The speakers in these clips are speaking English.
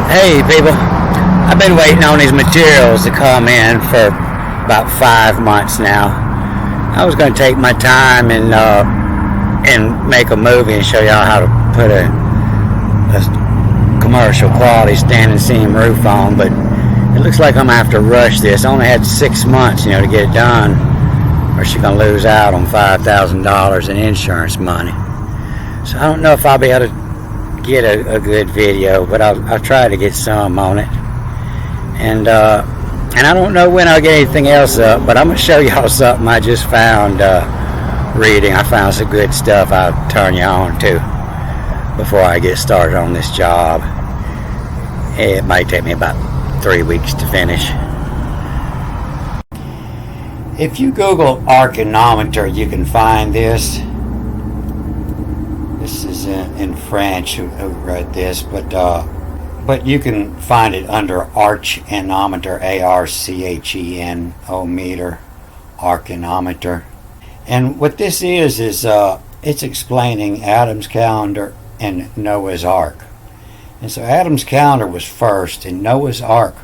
Hey people, I've been waiting on these materials to come in for about 5 months now. I was going to take my time and make a movie and show y'all how to put a commercial quality standing seam roof on, but it looks like I'm going to have to rush this. I only had 6 months, to get it done, or she's going to lose out on $5,000 in insurance money. So I don't know if I'll be able to get a good video, but I'll try to get some on it. And I don't know when I'll get anything else up, but I'm going to show y'all something I just found reading. I found some good stuff I'll turn you on to before I get started on this job. It might take me about 3 weeks to finish. If you Google Archenometer, you can find this. This is in French who wrote this, but you can find it under Archenometer, Archenometer, Archenometer. And what this is it's explaining Adam's calendar and Noah's Ark. And so Adam's calendar was first, and Noah's Ark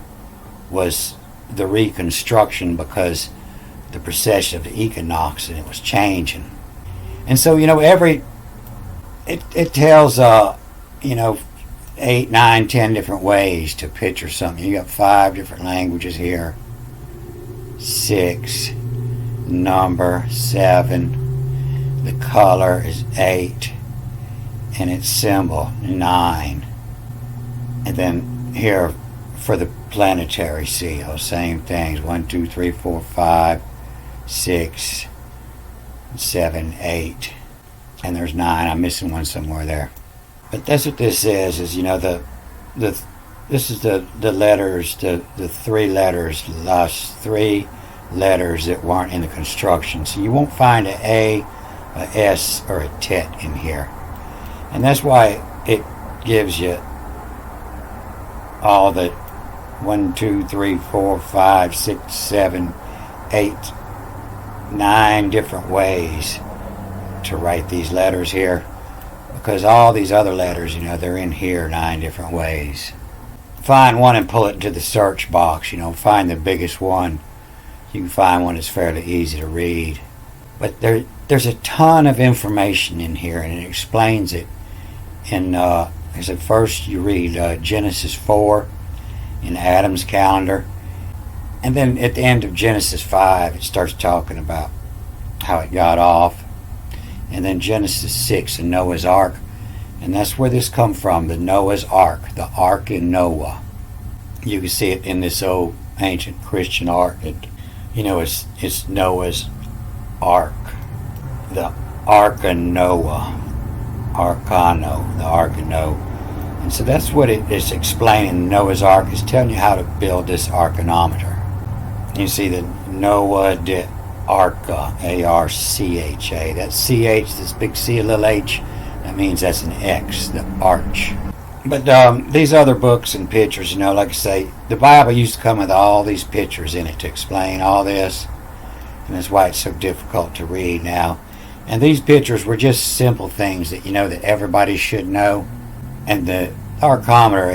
was the reconstruction because the precession of the equinox, and it was changing. And so it tells 8, 9, 10 different ways to picture something. You got 5 different languages here. 6, number 7, the color is 8, and its symbol 9. And then here for the planetary seal, same things. 1, 2, 3, 4, 5, 6, 7, 8. And there's 9. I'm missing one somewhere there. But that's what this is this is the letters, the 3 letters, the last 3 letters that weren't in the construction. So you won't find an A, a S, or a tet in here. And that's why it gives you all the 1, 2, 3, 4, 5, 6, 7, 8, 9 different ways to write these letters here, because all these other letters, they're in here 9 different ways. Find one and pull it into the search box. Find the biggest one. You can find one that's fairly easy to read. But there's a ton of information in here, and it explains it. And first you read Genesis 4 in Adam's calendar, and then at the end of Genesis 5 it starts talking about how it got off. And then Genesis 6 and Noah's Ark. And that's where this come from, the Noah's Ark, the Ark in Noah. You can see it in this old ancient Christian ark. It's Noah's Ark. The Ark of Noah. Arcano, the Ark of Noah. And so that's what it is explaining. Noah's Ark is telling you how to build this Archenometer. You see that Noah did Arca, A-R-C-H-A. That C-H, this big C, a little H, that means that's an X, the arch. But these other books and pictures, like I say, the Bible used to come with all these pictures in it to explain all this. And that's why it's so difficult to read now. And these pictures were just simple things that, that everybody should know. And the Archenometer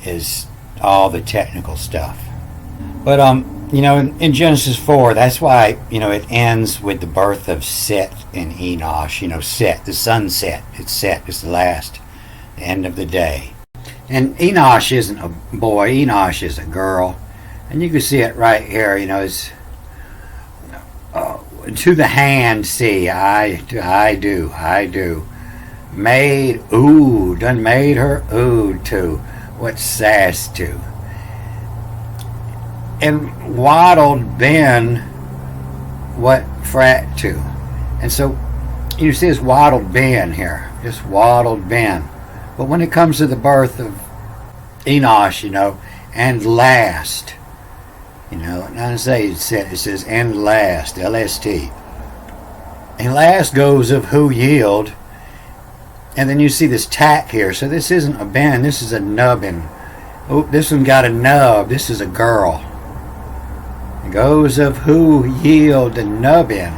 is all the technical stuff. But, in Genesis 4, that's why, it ends with the birth of Set and Enosh. Set, the sunset. It's Set, it's the last, the end of the day. And Enosh isn't a boy, Enosh is a girl. And you can see it right here, it's to the hand, see, I do. Made, ooh, done made her, ooh, to. What's sass to? And waddled Ben, what frat to? And so you see this waddled Ben here, just waddled Ben. But when it comes to the birth of Enosh, and last, not say it says and last, L-S-T. And last goes of who yield. And then you see this tack here. So this isn't a Ben, this is a nubbin. Oh, this one got a nub. This is a girl. Goes of who yield the nubbin.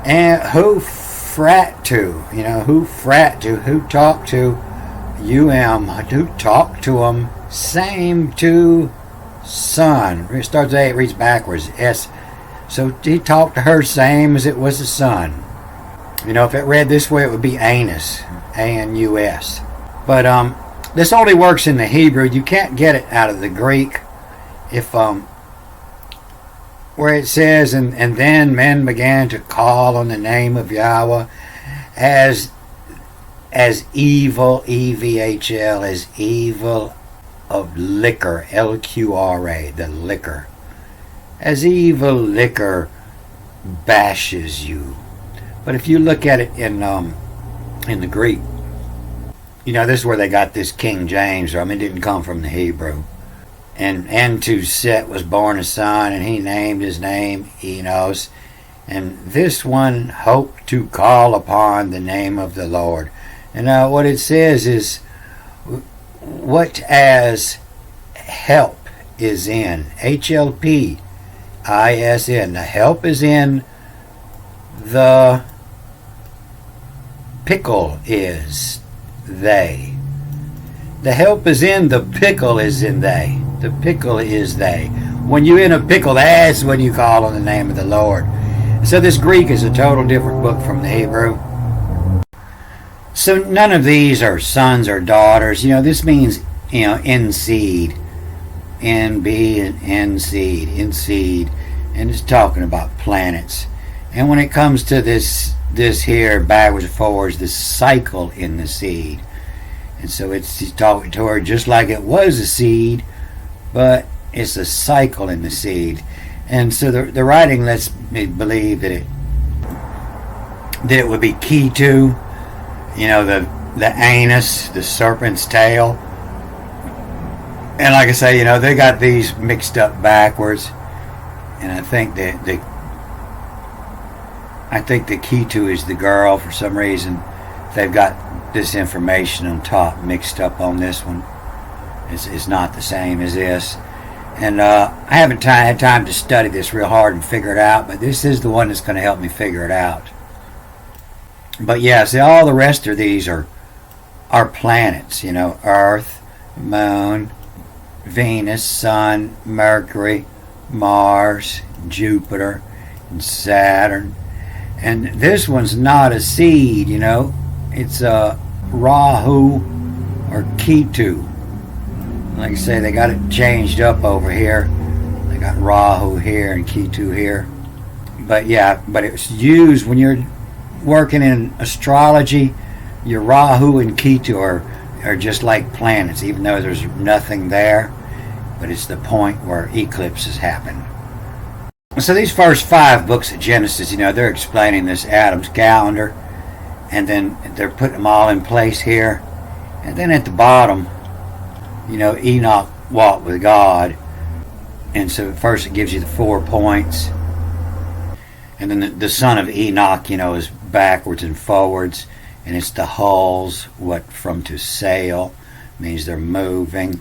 And who frat to, who frat to, who talk to who talked to him, same to son. It starts with A, it reads backwards, S. So he talked to her same as it was the son. If it read this way, it would be anus, A-N-U-S. But this only works in the Hebrew. You can't get it out of the Greek. If where it says, and then men began to call on the name of Yahweh as evil, E-V-H-L, as evil of liquor, L-Q-R-A, the liquor. As evil liquor bashes you. But if you look at it in the Greek, this is where they got this King James from. It didn't come from the Hebrew. And to Set was born a son, and he named his name Enos. And this one hoped to call upon the name of the Lord. And what it says is, what as help is in, H-L-P-I-S-N. The help is in, the pickle is they. The help is in, the pickle is in they. The pickle is they. When you're in a pickle, that's when you call on the name of the Lord. So this Greek is a total different book from the Hebrew. So none of these are sons or daughters. This means, in seed. N-B and N-seed. In seed. And it's talking about planets. And when it comes to this here, backwards and forwards, the cycle in the seed. And so he's talking to her just like it was a seed, but it's a cycle in the seed. And so the writing lets me believe that it would be key to, the anus, the serpent's tail. And like I say, they got these mixed up backwards. And I think that the key to is the girl. For some reason, they've got this information on top mixed up on this one. It's not the same as this. And I haven't had time to study this real hard and figure it out, but this is the one that's going to help me figure it out. But yeah, see, all the rest of these are planets, Earth, Moon, Venus, Sun, Mercury, Mars, Jupiter, and Saturn. And this one's not a seed, it's a Rahu or Ketu. Like I say, they got it changed up over here. They got Rahu here and Ketu here. But it's used when you're working in astrology. Your Rahu and Ketu are just like planets, even though there's nothing there. But it's the point where eclipses happen. So these first 5 books of Genesis, they're explaining this Adam's calendar. And then they're putting them all in place here. And then at the bottom, Enoch walked with God. And so first it gives you the 4 points. And then the son of Enoch, is backwards and forwards. And it's the hulls, what from to sail, means they're moving.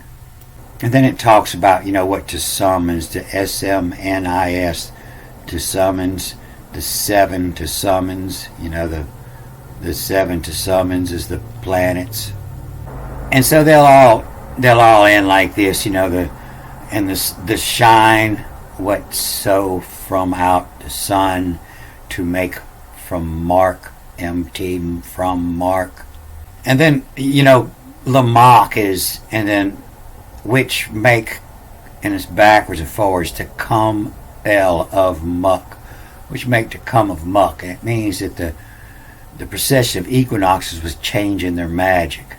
And then it talks about, what to summons, to S-M-N-I-S, to summons, the 7 to summons, the 7 to summons is the planets. And so they'll all end like this, the shine, what so from out the sun, to make from mark, empty from mark. And then, Lamach is, and then which make, and it's backwards and forwards, to come L of muck, which make to come of muck. And it means that the procession of equinoxes was changing their magic.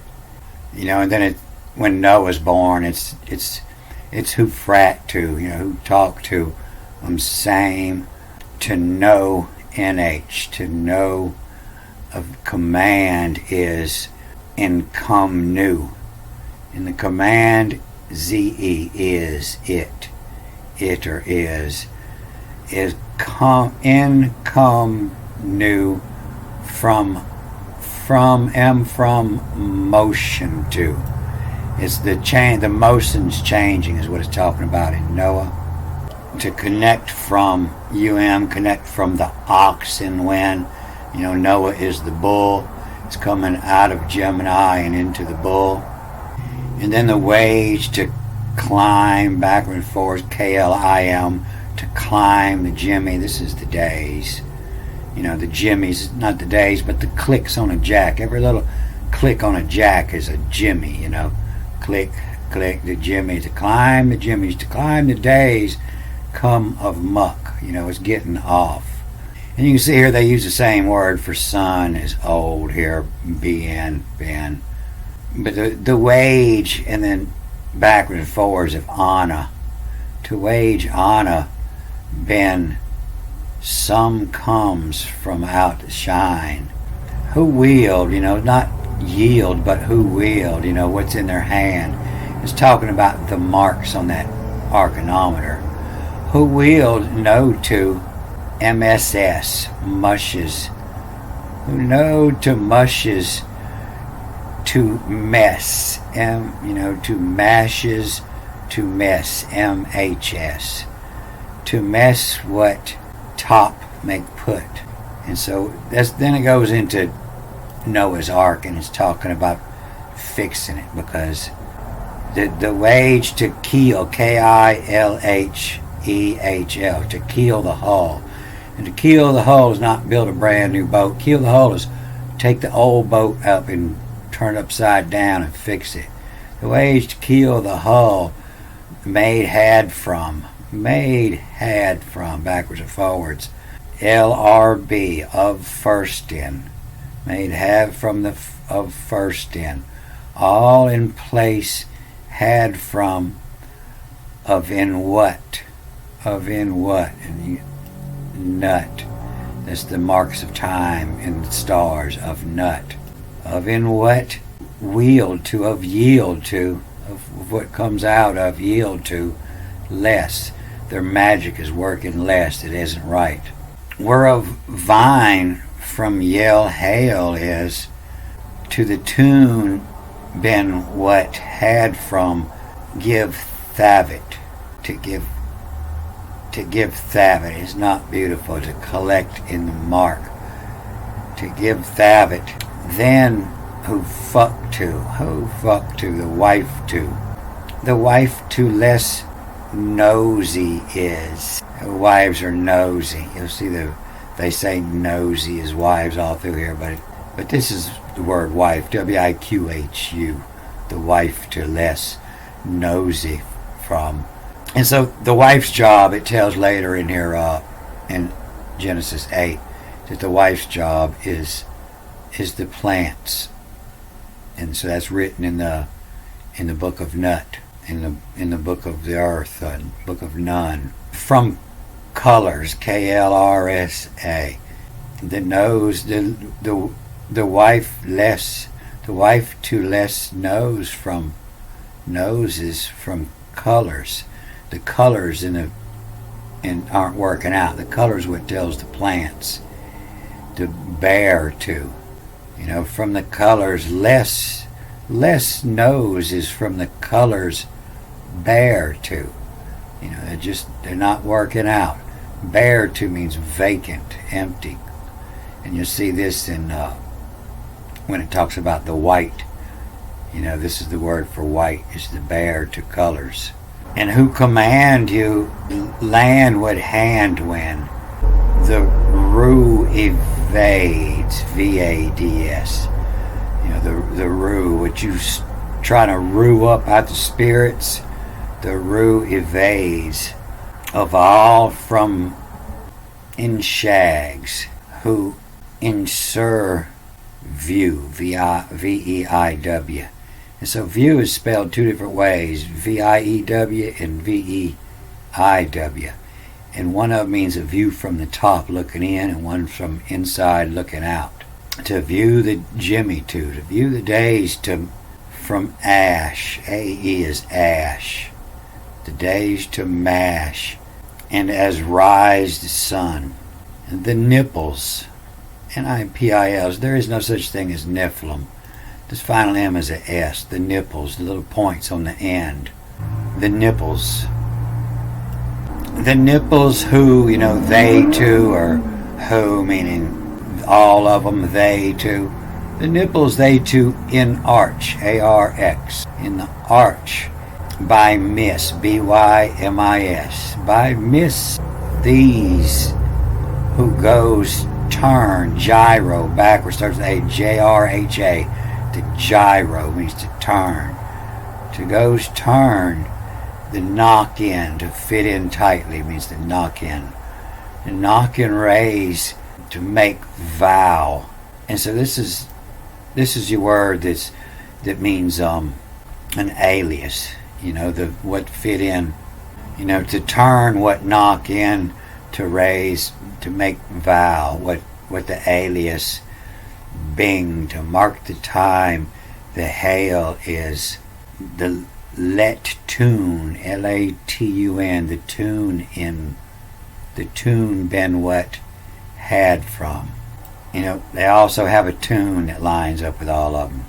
And then when Noah's born, it's who frat to, who talk to, same, to know, NH, to know of command is in come new. In the command, ZE is it or is come in come new from motion to. It's the motion's changing is what it's talking about in Noah. To connect from connect from the ox and when, Noah is the bull. It's coming out of Gemini and into the bull. And then the wage to climb backward and forward, KLIM, to climb the Jimmy. This is the days. You know, the Jimmies, not the days, but the clicks on a jack. Every little click on a jack is a Jimmy, you know. Click, click, the Jimmy, to climb the Jimmies, to climb the days come of muck. You know, it's getting off. And you can see here they use the same word for sun as old here, been. But the wage, and then backwards and forwards of Anna. To wage Anna, ben, some comes from out to shine. Who wield, you know, not yield, but who wield, you know, what's in their hand. It's talking about the marks on that Archenometer. Who wield, know to MSS, mushes. Who know to mushes, to mess, to mashes, to mess, MHS. To mess what top make put. And so then it goes into Noah's Ark, and it's talking about fixing it, because the wage to keel, KILHEHL, to keel the hull. And to keel the hull is not build a brand new boat. Keel the hull is take the old boat up and turn it upside down and fix it. The wage to keel the hull, made had from, backwards and forwards. LRB, of first in, made have from the of first in, all in place, had from, of in what, and nut. That's the marks of time in the stars, of nut. Of in what, wield to, of yield to, of what comes out of, yield to, less. Their magic is working less, it isn't right. Whereof vine from yell hail is, to the tune been what had from give thavet. To give thavet is not beautiful, to collect in the mark. To give thavet. Then who fuck to, the wife to less nosy is. Wives are nosy. You'll see they say nosy as wives all through here, but this is the word wife, WIQHU, the wife to less nosy from. And so the wife's job, it tells later in here in Genesis 8, that the wife's job is the plants. And so that's written in the book of Nut, in the book of the earth, book of Nun. From colors, KLRSA. The nose, the wife to less knows from noses from colors. The colors aren't working out. The colors what tells the plants to bear to. You know, from the colors, less knows is from the colors bear to. You know, they're not working out. Bare to means vacant, empty. And you'll see this in when it talks about the white. You know, this is the word for white, is the bare to colors. And who command you land what hand when the rue evades, VADS. You know, the rue, what you trying to rue up out the spirits, the rue evades of all from in shags who insur view, VEIW. And so view is spelled two different ways, VIEW and VEIW. And one of them means a view from the top looking in, and one from inside looking out. To view the Jimmy to view the days from ash, AE is ash. The days to mash, and as rise the sun. And the nipples, NIPILs, there is no such thing as Nephilim. This final M is a S, the nipples, the little points on the end. The nipples. The nipples who, you know, they too, or who, meaning all of them, they too. The nipples they to enarch, A-R-X, in the arch, by miss, B-Y-M-I-S, by miss these who goes turn, gyro, backwards, starts with A, J-R-H-A, to gyro means to turn. To goes turn, the knock in, to fit in tightly means to knock in. To knock and raise, to make vow. And so this is your word that means an alias, what fit in, to turn, what knock in, to raise, to make vow, what the alias bing, to mark the time. The hail is the let tune, L-A-T-U-N, the tune been what had from. They also have a tune that lines up with all of them.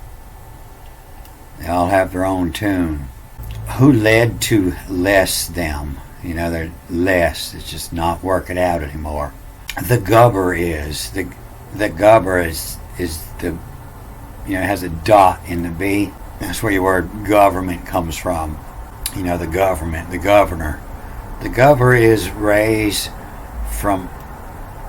They all have their own tune. Who led to less them? They're less. It's just not working out anymore. The gubber is. The gubber is the, has a dot in the B. That's where your word government comes from. The government, the governor. The gubber is raised from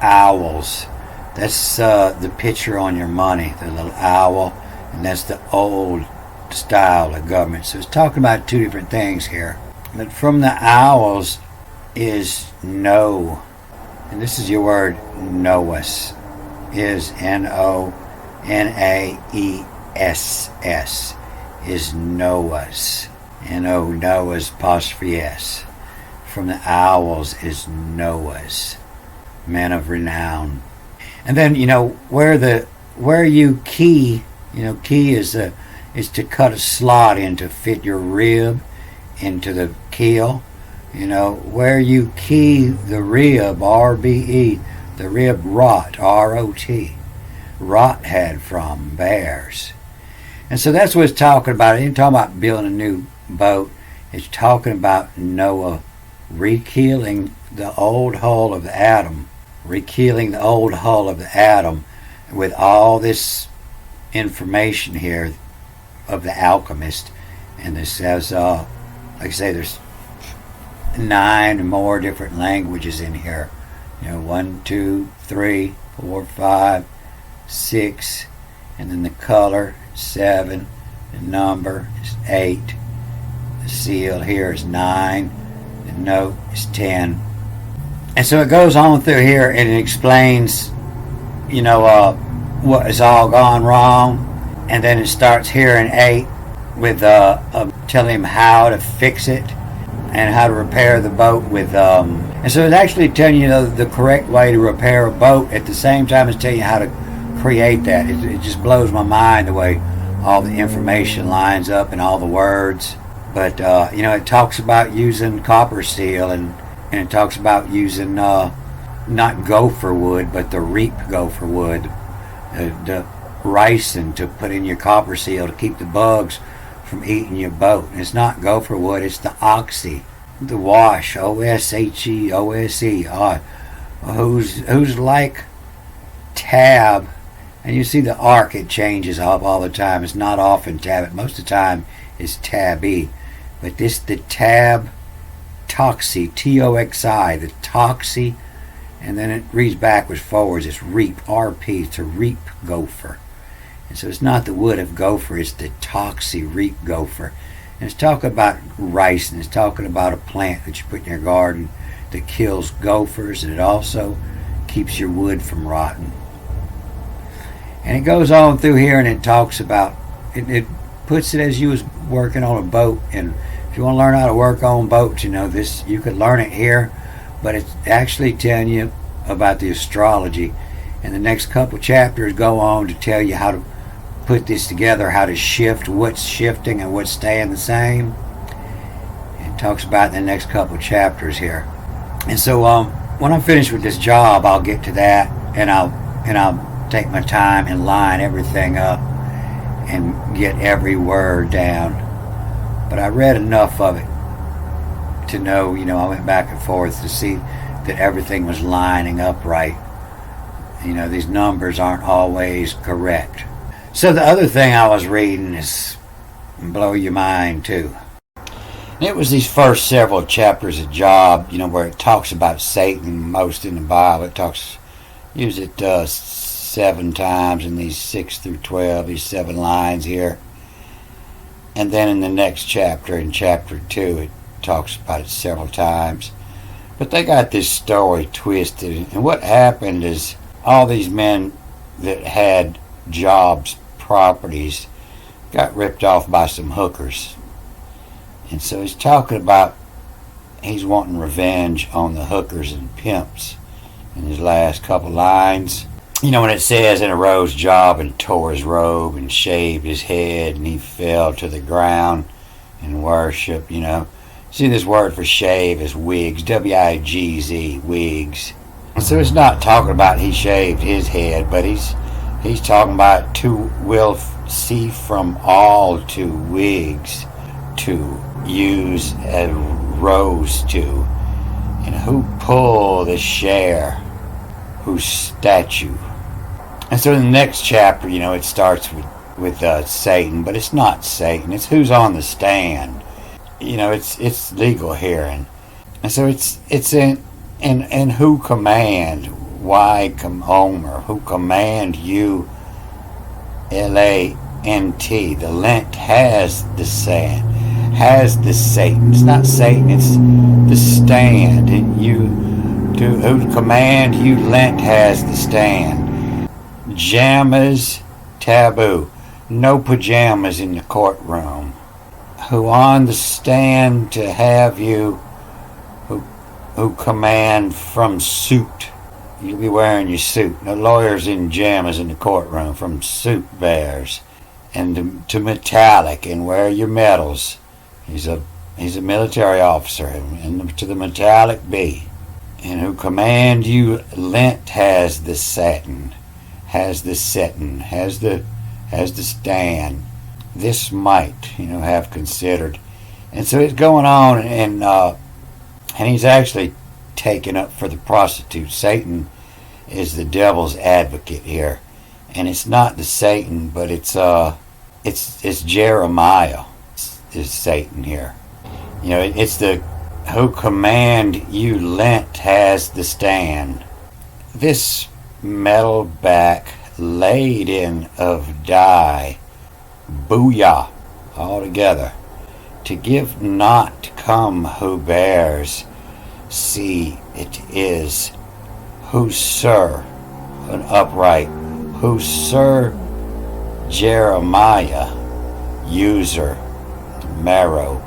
owls. That's the picture on your money, the little owl, and that's the old style of government. So it's talking about two different things here. But from the owls is know, and this is your word knowess, is N-O-N-A-E-S-S, is knowess, N-O-Noah's apostrophe S. From the owls is knowess, men of renown. And then where you key, key is to cut a slot in to fit your rib into the keel. Where you key the rib, R-B-E, the rib rot, R-O-T, rot had from bears. And so that's what it's talking about. It ain't talking about building a new boat. It's talking about Noah rekeeling the old hull of the Adam, with all this information here of the alchemist. And this has, like I say, there's 9 more different languages in here. 1, 2, 3, 4, 5, 6, and then the color 7, the number is 8, the seal here is 9, the note is 10. And so it goes on through here and it explains, what has all gone wrong. And then it starts here in 8 with telling him how to fix it and how to repair the boat with and so it's actually telling you the correct way to repair a boat at the same time as telling you how to create that. It just blows my mind the way all the information lines up and all the words. But it talks about using copper seal and it talks about using not gopher wood but the reap gopher wood, the ricin to put in your copper seal to keep the bugs from eating your boat. And it's not gopher wood, it's the oxy, the wash, O-S-H-E-O-S-E, who's like tab. And you see the arc, it changes up all the time. It's not often tab, most of the time it's tab-E. But this, the tab toxy, T-O-X-I, the toxy, and then it reads backwards forwards. It's reap, R-P, to reap gopher. And so it's not the wood of gopher, it's the toxy reap gopher. And it's talking about rice, and it's talking about a plant that you put in your garden that kills gophers, and it also keeps your wood from rotting. And it goes on through here and it talks about, it puts it as you was working on a boat. And if you want to learn how to work on boats, this, you could learn it here, but it's actually telling you about the astrology. And the next couple chapters go on to tell you how to put this together, how to shift, what's shifting and what's staying the same. It talks about in the next couple chapters here. And so when I'm finished with this job, I'll get to that, and I'll take my time and line everything up and get every word down. But I read enough of it to know, I went back and forth to see that everything was lining up right. These numbers aren't always correct. So the other thing I was reading is blow your mind too. And it was these first several chapters of Job, where it talks about Satan most in the Bible. It use it 7 times in these 6 through 12, these 7 lines here. And then in the next chapter, in chapter 2, it talks about it several times. But they got this story twisted. And what happened is all these men that had Job's properties got ripped off by some hookers. And so he's talking about he's wanting revenge on the hookers and pimps in his last couple lines. When it says, and arose Job and tore his robe and shaved his head and he fell to the ground and worship, See, this word for shave is wigs, W-I-G-Z, wigs. So it's not talking about he shaved his head, but he's talking about to will see from all to wigs to use as rose to, and who pull the share, whose statue. And so in the next chapter, it starts with Satan, but it's not Satan. It's who's on the stand. It's legal hearing. And so it's in who command, why come Homer, who command you, L-A-N-T, the lent has the sand, has the Satan. It's not Satan, it's the stand. And you, to who command you, lent has the stand. Pajamas, taboo. No pajamas in the courtroom. Who on the stand to have you, who command from suit. You'll be wearing your suit. No lawyers in pajamas in the courtroom, from suit bears. And to metallic, and wear your medals. He's a military officer, and to the metallic be. And who command you, lent has the satin, has the setting, has the stand. This might, have considered. And so it's going on, and he's actually taken up for the prostitute. Satan is the devil's advocate here. And it's not the Satan, but it's Jeramiel is Satan here. It's the who command you lent has the stand. This metal back laden of dye, booyah, all together. To give not to come who bears, see it is who sir, an upright, who sir Jeremiah, user, marrow.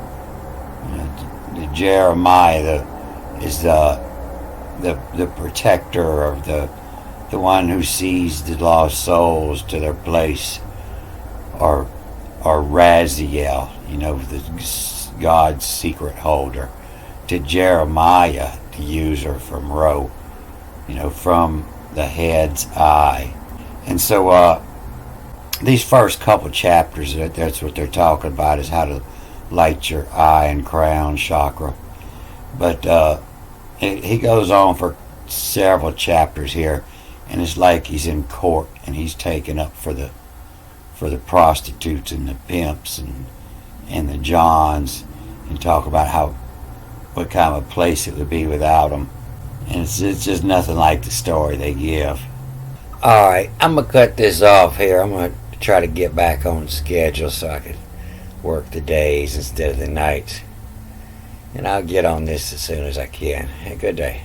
The Jeremiah is the protector of the one who sees the lost souls to their place, or Raziel, the God's secret holder. To Jeremiah, the user from Ro, from the head's eye. And so these first couple chapters, that's what they're talking about, is how to light your eye and crown chakra. But he goes on for several chapters here, and it's like he's in court and he's taken up for the prostitutes and the pimps and the Johns, and talk about what kind of a place it would be without them. And it's just nothing like the story they give. Alright, I'm going to cut this off here. I'm going to try to get back on schedule so I can work the days instead of the nights. And I'll get on this as soon as I can. Have a good day.